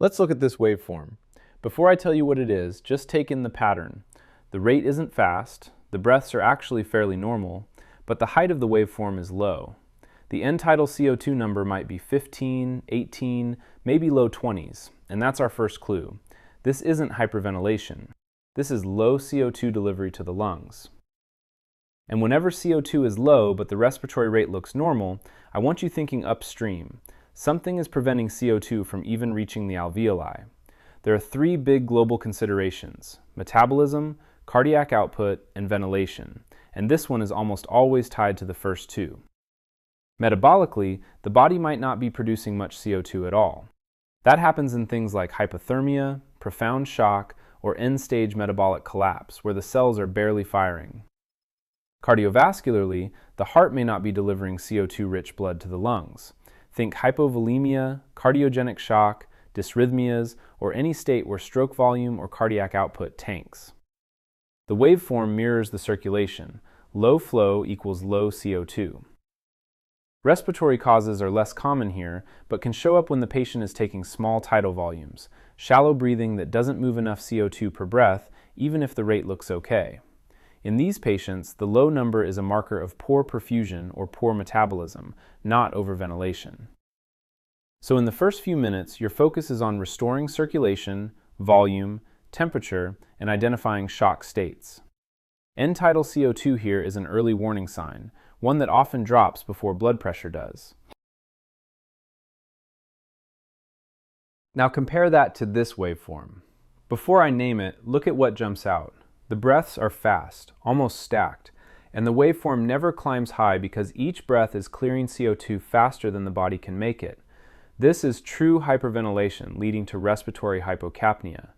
Let's look at this waveform. Before I tell you what it is, just take in the pattern. The rate isn't fast, the breaths are actually fairly normal, but the height of the waveform is low. The end tidal CO2 number might be 15, 18, maybe low 20s, and that's our first clue. This isn't hyperventilation. This is low CO2 delivery to the lungs. And whenever CO2 is low but the respiratory rate looks normal, I want you thinking upstream. Something is preventing CO2 from even reaching the alveoli. There are three big global considerations: metabolism, cardiac output, and ventilation, and this one is almost always tied to the first two. Metabolically, the body might not be producing much CO2 at all. That happens in things like hypothermia, profound shock, or end-stage metabolic collapse, where the cells are barely firing. Cardiovascularly, the heart may not be delivering CO2-rich blood to the lungs. Think hypovolemia, cardiogenic shock, dysrhythmias, or any state where stroke volume or cardiac output tanks. The waveform mirrors the circulation. Low flow equals low CO2. Respiratory causes are less common here, but can show up when the patient is taking small tidal volumes, shallow breathing that doesn't move enough CO2 per breath, even if the rate looks okay. In these patients, the low number is a marker of poor perfusion or poor metabolism, not overventilation. So in the first few minutes, your focus is on restoring circulation, volume, temperature, and identifying shock states. End tidal CO2 here is an early warning sign, one that often drops before blood pressure does. Now compare that to this waveform. Before I name it, look at what jumps out. The breaths are fast, almost stacked, and the waveform never climbs high because each breath is clearing CO2 faster than the body can make it. This is true hyperventilation, leading to respiratory hypocapnia.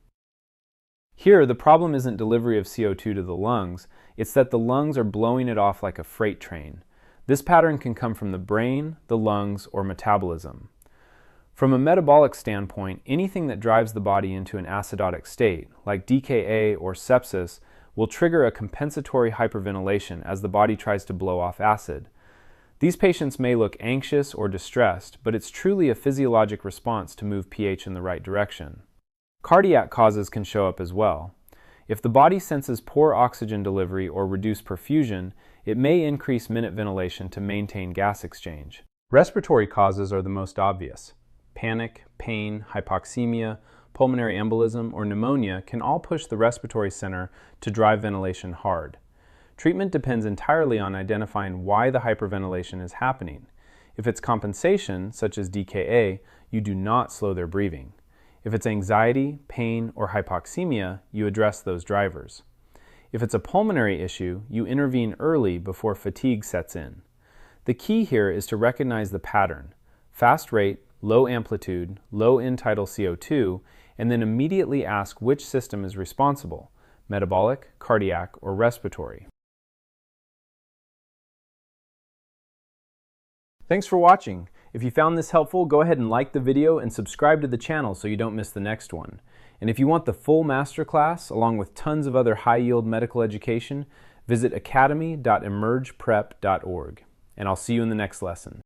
Here, the problem isn't delivery of CO2 to the lungs, it's that the lungs are blowing it off like a freight train. This pattern can come from the brain, the lungs, or metabolism. From a metabolic standpoint, anything that drives the body into an acidotic state, like DKA or sepsis, will trigger a compensatory hyperventilation as the body tries to blow off acid. These patients may look anxious or distressed, but it's truly a physiologic response to move pH in the right direction. Cardiac causes can show up as well. If the body senses poor oxygen delivery or reduced perfusion, it may increase minute ventilation to maintain gas exchange. Respiratory causes are the most obvious. Panic, pain, hypoxemia, pulmonary embolism, or pneumonia can all push the respiratory center to drive ventilation hard. Treatment depends entirely on identifying why the hyperventilation is happening. If it's compensation, such as DKA, you do not slow their breathing. If it's anxiety, pain, or hypoxemia, you address those drivers. If it's a pulmonary issue, you intervene early before fatigue sets in. The key here is to recognize the pattern: fast rate, low amplitude, low end tidal CO2, and then immediately ask which system is responsible: metabolic, cardiac, or respiratory. Thanks for watching. If you found this helpful, go ahead and like the video and subscribe to the channel so you don't miss the next one. And if you want the full masterclass, along with tons of other high-yield medical education, visit academy.emergeprep.org. And I'll see you in the next lesson.